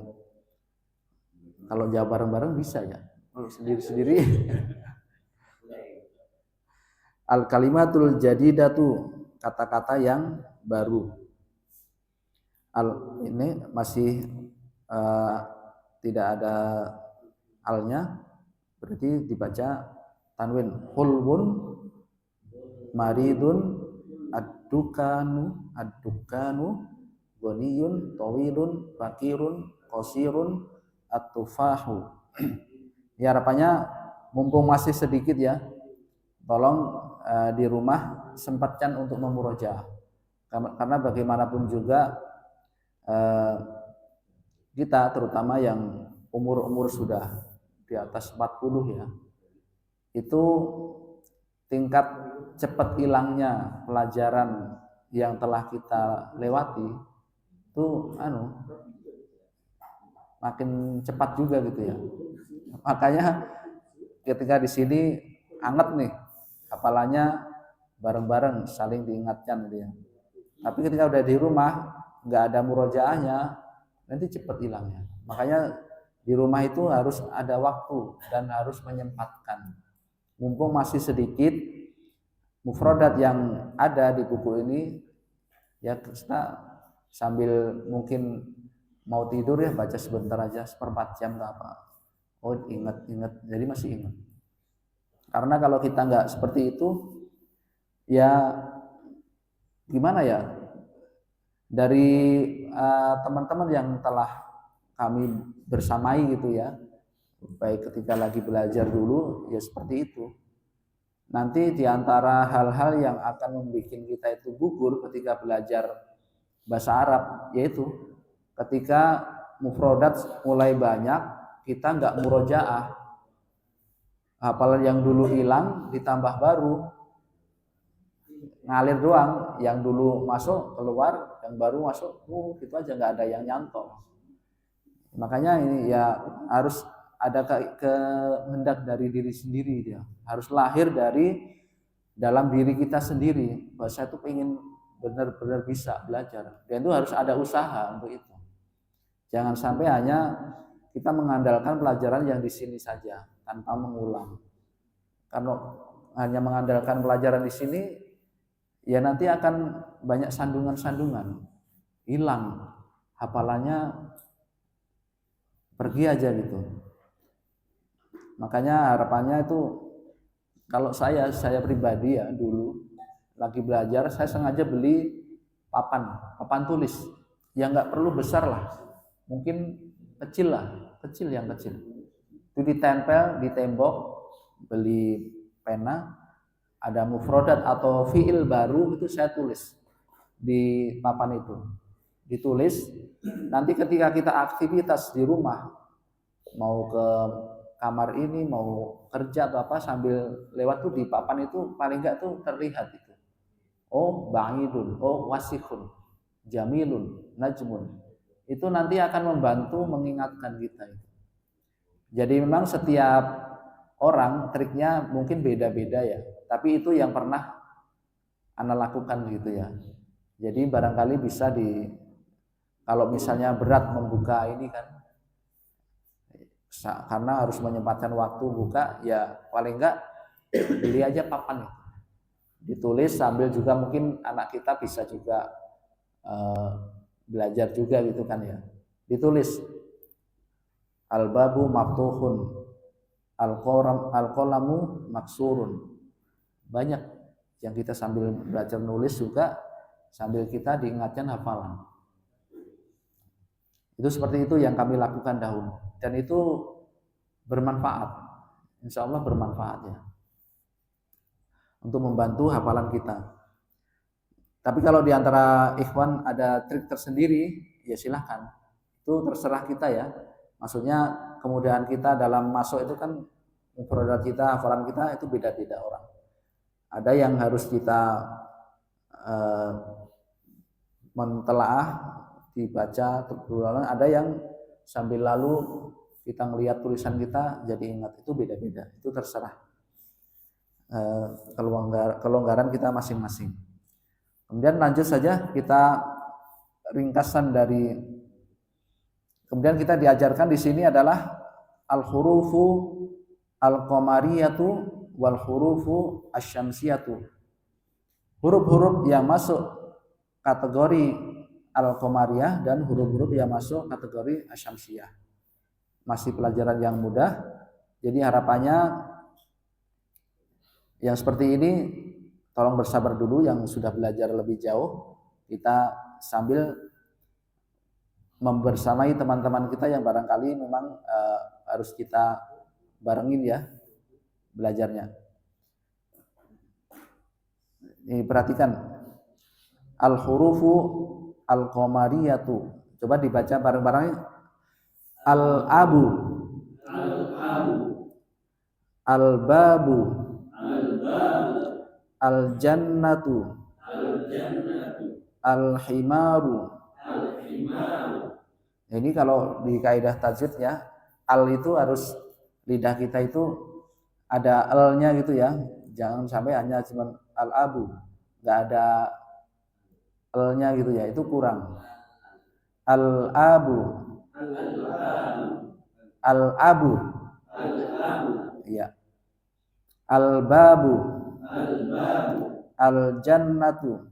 kalau jawab bareng-bareng bisa ya, sendiri-sendiri. Al-kalimatul jadidatu, kata-kata yang baru. Ini masih tidak ada alnya, berarti dibaca tanwin. Hulwun, maridun, ad-dukanu, ghaniyun, tawilun, fakirun, qasirun, at-tufahu. Ya, harapannya mumpung masih sedikit ya, tolong di rumah sempatkan untuk memurojaah, karena bagaimanapun juga kita terutama yang umur sudah di atas 40 ya, itu tingkat cepat hilangnya pelajaran yang telah kita lewati itu makin cepat juga gitu ya. Makanya ketika di sini anget nih, hafalannya bareng-bareng saling diingatkan gitu ya. Tapi ketika udah di rumah nggak ada murojaahnya, nanti cepat hilangnya. Makanya di rumah itu harus ada waktu dan harus menyempatkan. Mumpung masih sedikit mufradat yang ada di buku ini, ya kita sambil mungkin mau tidur ya baca sebentar aja, 1/4 jam nggak apa. Oh ingat, jadi masih ingat. Karena kalau kita nggak seperti itu, ya gimana ya, dari teman-teman yang telah kami bersamai gitu ya, baik ketika lagi belajar dulu ya seperti itu. Nanti diantara hal-hal yang akan membuat kita itu gugur ketika belajar bahasa Arab, yaitu ketika mufrodat mulai banyak, kita nggak murojaah, hafalan yang dulu hilang ditambah baru, ngalir doang, yang dulu masuk keluar, yang baru masuk, gitu aja, nggak ada yang nyantol. Makanya ini ya harus ada kehendak dari diri sendiri, dia harus lahir dari dalam diri kita sendiri, bahwa saya tuh pengen benar-benar bisa belajar, dan itu harus ada usaha untuk itu. Jangan sampai hanya kita mengandalkan pelajaran yang di sini saja tanpa mengulang. Karena hanya mengandalkan pelajaran di sini, ya nanti akan banyak sandungan-sandungan, hilang hafalannya, pergi aja gitu. Makanya harapannya itu, kalau saya pribadi ya, dulu lagi belajar saya sengaja beli papan tulis yang nggak perlu besar lah, mungkin kecil yang kecil, itu ditempel di tembok, beli pena, ada mufrodat atau fiil baru, itu saya tulis di papan itu, ditulis. Nanti ketika kita aktivitas di rumah, mau ke kamar ini, mau kerja atau apa, sambil lewat tuh di papan itu paling enggak tuh terlihat itu, oh ba'idun, oh wasikhun, jamilun, najmun. Itu nanti akan membantu mengingatkan kita itu. Jadi memang setiap orang triknya mungkin beda-beda ya, tapi itu yang pernah Ana lakukan gitu ya. Jadi barangkali bisa kalau misalnya berat membuka ini kan, karena harus menyempatkan waktu buka, ya paling enggak beli aja papan itu, ditulis, sambil juga mungkin anak kita bisa juga belajar juga gitu kan ya, ditulis al-babu maftuhun, al-qalamu maksurun. Banyak yang kita sambil belajar nulis juga sambil kita diingatkan hafalan. Itu seperti itu yang kami lakukan dahulu, dan itu bermanfaat, insya Allah bermanfaat ya, untuk membantu hafalan kita. Tapi kalau di antara ikhwan ada trik tersendiri, ya silahkan, itu terserah kita ya. Maksudnya kemudahan kita dalam masuk itu kan mufradat kita, hafalan kita itu beda-beda orang. Ada yang harus kita mentelaah, dibaca berulang, ada yang sambil lalu kita ngelihat tulisan kita jadi ingat, itu beda-beda, itu terserah kelonggaran kita masing-masing. Kemudian lanjut saja kita ringkasan dari, kemudian kita diajarkan di sini adalah al-hurufu al-qamariyatu wal hurufu asyamsiyatu. Huruf-huruf yang masuk kategori al-qamariyah dan huruf-huruf yang masuk kategori asyamsiyah. Masih pelajaran yang mudah, jadi harapannya yang seperti ini tolong bersabar dulu, yang sudah belajar lebih jauh, kita sambil membersamai teman-teman kita yang barangkali memang harus kita barengin ya belajarnya. Ini perhatikan, al-hurufu al-qamariyatu. Coba dibaca bareng-bareng. Al-abu, al-babu, al-jannatu, al-himaru. Ini kalau di kaidah tajwid ya, al itu harus lidah kita itu ada l-nya gitu ya. Jangan sampai hanya cuma al-abu, nggak ada l-nya gitu ya, itu kurang. Al-abu, al-abu, ya. Al-babu, al-jannatu.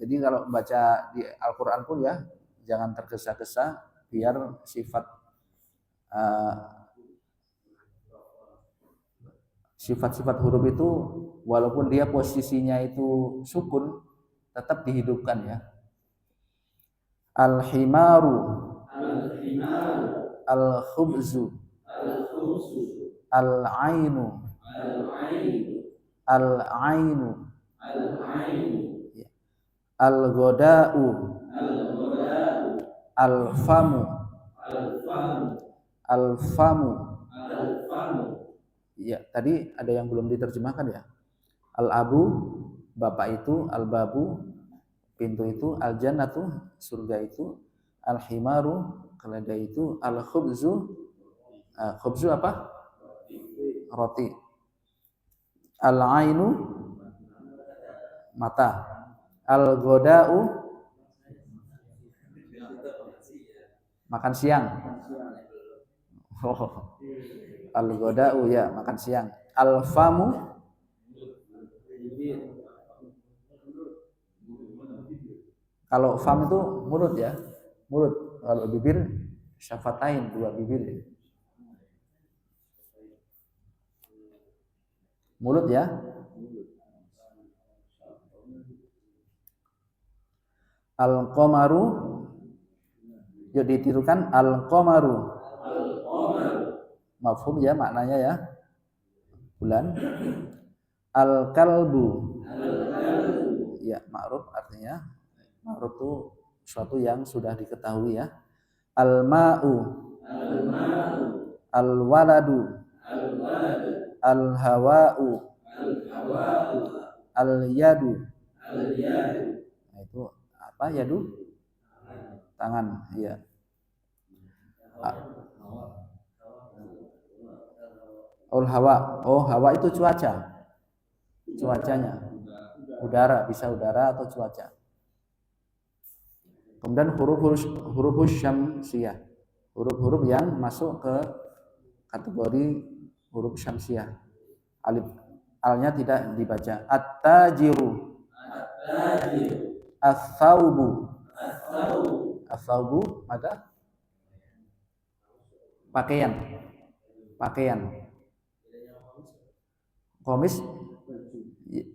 Jadi kalau baca di Al-Quran pun ya jangan tergesa-gesa, biar sifat-sifat huruf itu walaupun dia posisinya itu sukun tetap dihidupkan ya. Al-himaru, al-khubzu, al-ainu, al-ainu, al-ghoda'u, al-famu, al-famu. Ya, tadi ada yang belum diterjemahkan ya. Al-abu, bapak itu, al-babu, pintu itu, al-jannatu, surga itu, al-himaru, keledai itu, al-khubzu, khubzu apa? Roti. Al-ainu, mata. Al-ghoda'u, makan siang. Oh. Al-ghoda'u ya, makan siang. Al-famu, kalau fam itu mulut ya, mulut. Kalau bibir syafatain, dua bibir. Mulut ya. Al-qamaru, yuk ditirukan, al-qamaru. Mafhum ya maknanya ya, bulan. Al-kalbu, ya ma'ruf artinya, ma'ruf itu suatu yang sudah diketahui ya. Al-ma'u, al-waladu, al-hawa'u, al-yadu. Nah, itu apa yadu? Tangan, ya. Al-hawa, oh hawa itu cuaca, cuacanya, udara, bisa udara atau cuaca. Kemudian huruf syamsiyah, huruf-huruf yang masuk ke kategori huruf syamsiyah. Alif, alnya tidak dibaca. At-tajiru, as-saubu, as-saubu maka pakaian, komis,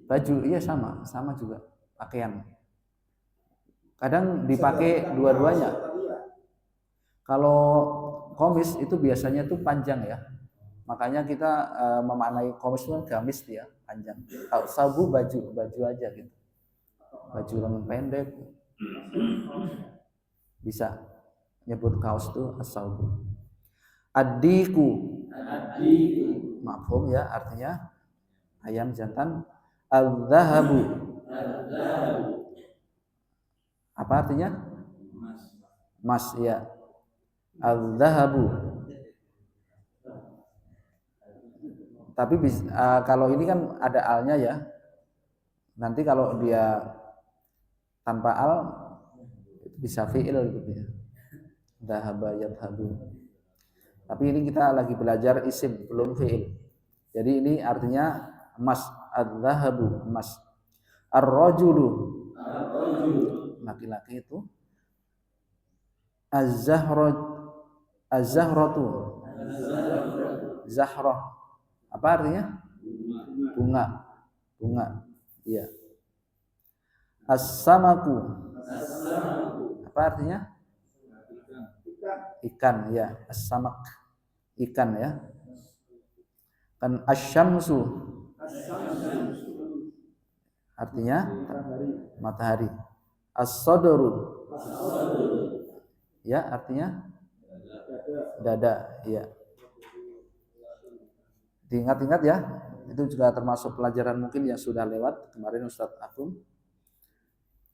baju, iya sama juga. pakaian. Kadang dipakai dua-duanya. Kalau komis itu biasanya tuh panjang ya. Makanya kita memaknai komis itu gamis dia, panjang. Kalau saubu baju aja gitu. Baju lengan pendek. Bisa nyebut kaos itu as-saubu. Adiku. Mafhum ya, artinya ayam jantan. Al-dhahabu. Apa artinya? Mas ya. Al-dhahabu. Tapi kalau ini kan ada alnya ya. Nanti kalau dia tanpa al bisa fi'il gitu ya. Dhahaba yadhabu. Tapi ini kita lagi belajar isim, belum fi'il. Jadi ini artinya emas, adz-dzahabu, emas. Ar-rajulu, laki-laki itu. Az-zahratu, zahrah. Apa artinya? Bunga. Iya. As-samaku. Apa artinya? Ikan ya, as-samak. Ikan ya. Kan asy-syamsu. Artinya matahari. As-sadru. Ya, artinya dada, ya. Diingat-ingat ya. Itu juga termasuk pelajaran mungkin yang sudah lewat kemarin Ustadz Akum.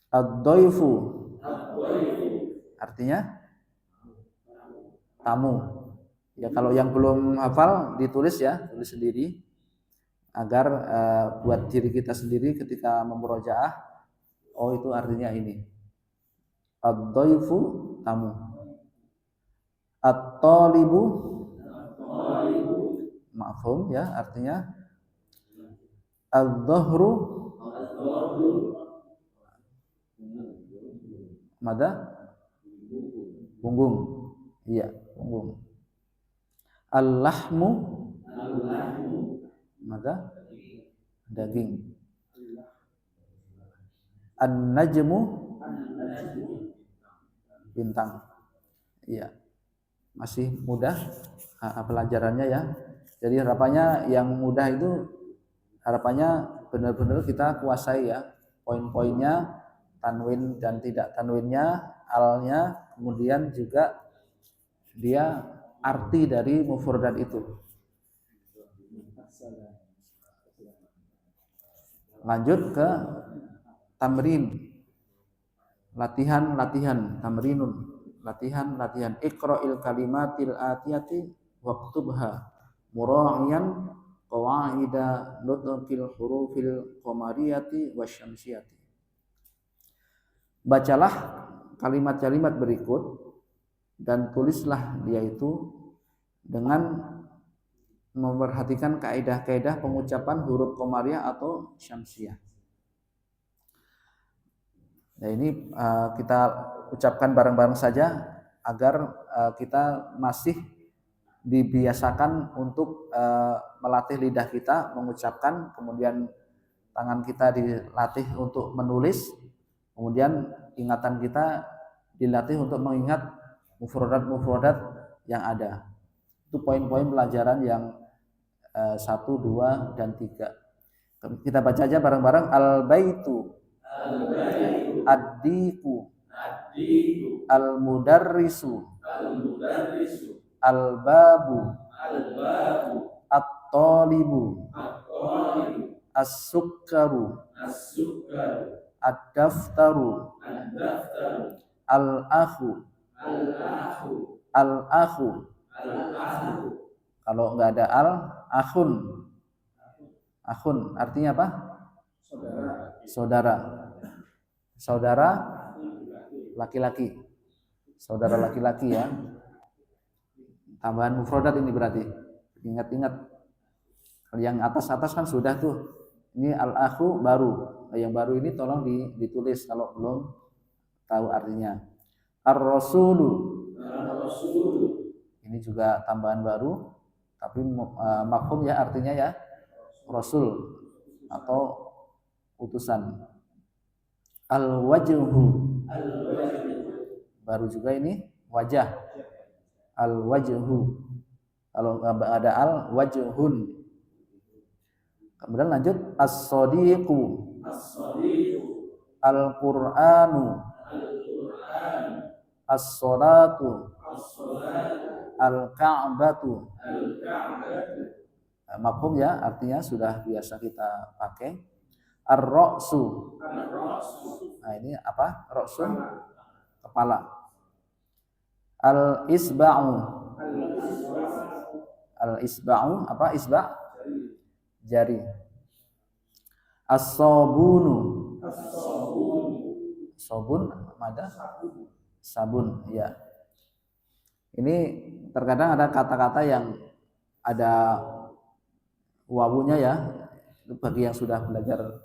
Ad-dhaifu. Artinya tamu. Ya kalau yang belum hafal ditulis ya, tulis sendiri agar buat diri kita sendiri ketika memurojaah, oh itu artinya ini. Ad-dhaifu, tamu. At-talibu, mafhum ya, artinya ad-dhahru, mada? Punggung. Iya, punggung. Al-lahmu, mada? Daging. An-najmu, bintang. Iya. Masih mudah pelajarannya ya. Jadi harapannya yang mudah itu harapannya benar-benar kita kuasai ya. Poin-poinnya, tanwin dan tidak tanwinnya, alnya, kemudian juga dia arti dari mufradat itu. Lanjut ke tamrin. Latihan, tamrinun. Latihan. Iqra'il kalimatil atiyati waktubha mura'iyan qawaida nutqil hurufil qamariyati wasyamsiyati. Bacalah kalimat-kalimat berikut dan tulislah dia itu dengan memperhatikan kaidah-kaidah pengucapan huruf qamariyah atau syamsiyah. Nah ini kita ucapkan bareng-bareng saja agar kita masih dibiasakan untuk melatih lidah kita mengucapkan, kemudian tangan kita dilatih untuk menulis, kemudian ingatan kita dilatih untuk mengingat mufradat yang ada. Itu poin-poin pelajaran yang 1, 2, dan 3. Kita baca aja bareng-bareng. Al-baitu, ad-diku, al-mudarrisu, al-babu, at-talibu, as-sukkaru, ad-daftaru, al-akhu, al-akhu. Kalau nggak ada al, akhun. Akhun artinya apa? Saudara laki-laki. Saudara laki-laki ya. Tambahan mufradat ini berarti. Ingat-ingat. Yang atas-atas kan sudah tuh. Ini al-akhu baru. Yang baru ini tolong ditulis kalau belum tahu artinya. Ar-rasulu. Ini juga tambahan baru. Tapi mafhum ya artinya ya. Rasul atau utusan. Al-wajhu. Baru juga ini wajah. Al-wajhu. Kalau ada al, wajhun. Kemudian lanjut as-sadiqu. Al-Qur'anu. As-salatu. Al-Ka'batu. Mafhum ya, artinya sudah biasa kita pakai. Ar-ra'su. Nah, ini apa? Ra'su, kepala. Al-isba'u. Al-isba'u apa? Isba'? Jari. As-sabunu. Sabun, ada? Sabun, ya. Ini terkadang ada kata-kata yang ada wawunya ya. Bagi yang sudah belajar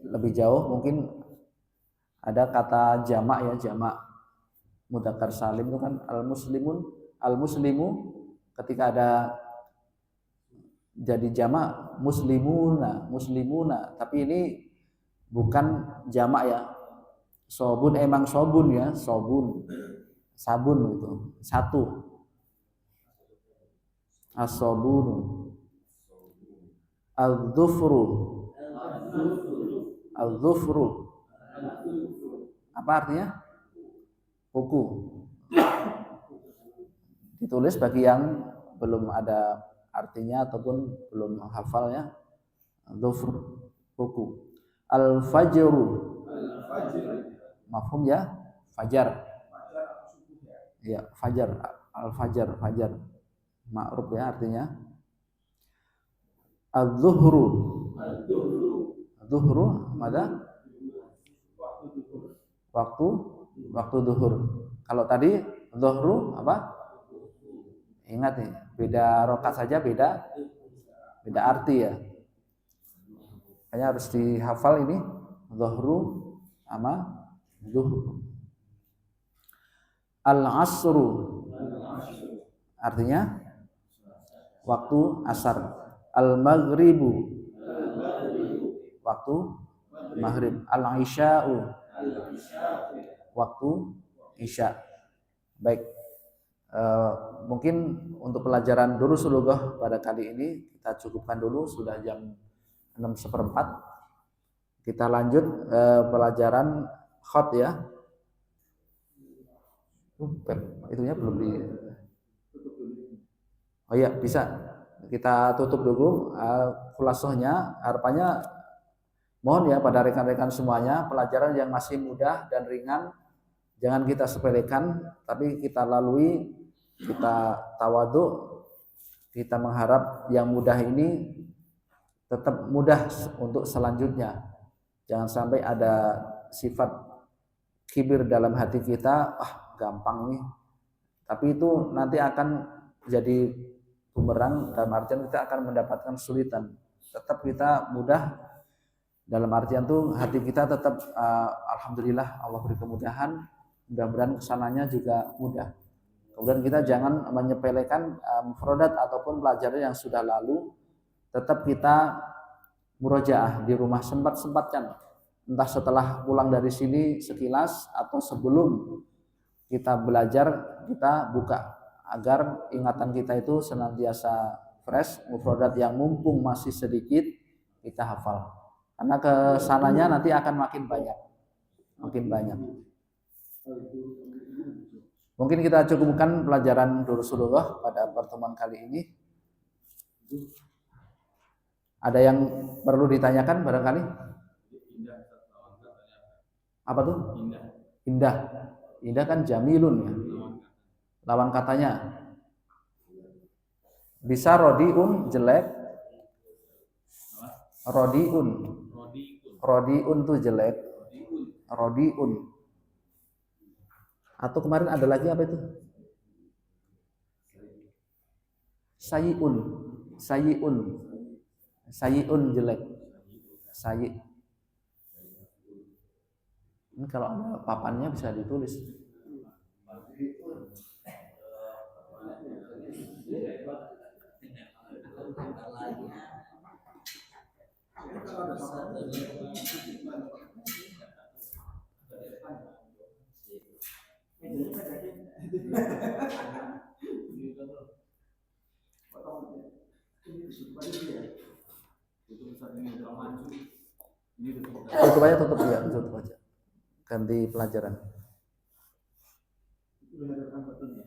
lebih jauh mungkin ada kata jamak ya, jamak mudzakkar salim itu kan al-muslimu ketika ada jadi jamak muslimuna, tapi ini bukan jamak ya. Sobun emang sobun ya, sabun itu satu. As-sabunu. Al-dhufru. Apa artinya? Kuku. Ditulis bagi yang belum ada artinya ataupun belum hafal ya. Dhufr, kuku. Al-fajru. Mafhum ya? Fajar. Ya, fajar. Al-fajar, fajar. Ma'ruf ya artinya. Az-zuhru. Zuhru ada waktu zuhur. Kalau tadi zuhru apa? Ingat nih, beda rokat saja beda arti ya. Makanya harus dihafal ini zuhru sama zuhur. Al-asru artinya waktu asar. Al-maghribu waktu maghrib. Al-isya'u waktu isya. Baik, mungkin untuk pelajaran Durusul Lughah pada kali ini kita cukupkan dulu, sudah jam 6:15. Kita lanjut pelajaran khat ya. Itunya belum di. Oh iya, bisa. Kita tutup dulu khulasahnya. Harapannya mohon ya pada rekan-rekan semuanya, pelajaran yang masih mudah dan ringan jangan kita sepelekan, tapi kita lalui, kita tawadhu, kita mengharap yang mudah ini tetap mudah untuk selanjutnya. Jangan sampai ada sifat kibir dalam hati kita, gampang nih. Tapi itu nanti akan jadi bumerang, dalam artian kita akan mendapatkan kesulitan. Tetap kita mudah dalam artian tuh hati kita tetap alhamdulillah Allah beri kemudahan, mudah-mudahan kesananya juga mudah. Kemudian kita jangan menyepelekan mufradat ataupun pelajaran yang sudah lalu. Tetap kita murojaah di rumah, sempat-sempatkan, entah setelah pulang dari sini sekilas atau sebelum kita belajar, kita buka agar ingatan kita itu senantiasa fresh. Mufradat yang mumpung masih sedikit kita hafal, karena kesananya nanti akan makin banyak. Mungkin kita cukupkan pelajaran Durusul Lughah pada pertemuan kali ini. Ada yang perlu ditanyakan barangkali? Apa tuh? Indah kan jamilun ya. Lawan katanya. Bisa rodiun jelek. Rodiun tuh jelek. Rodiun. Atau kemarin ada lagi apa itu? Sayiun jelek. Sayi. Ini kalau ada papannya bisa ditulis. Mejanya pegakin. Potong ini tutup aja dia. Tutup saat ini udah maju. Ini tutup. Tutup ya, tutup aja. Ganti pelajaran. Udah ada rekaman ya.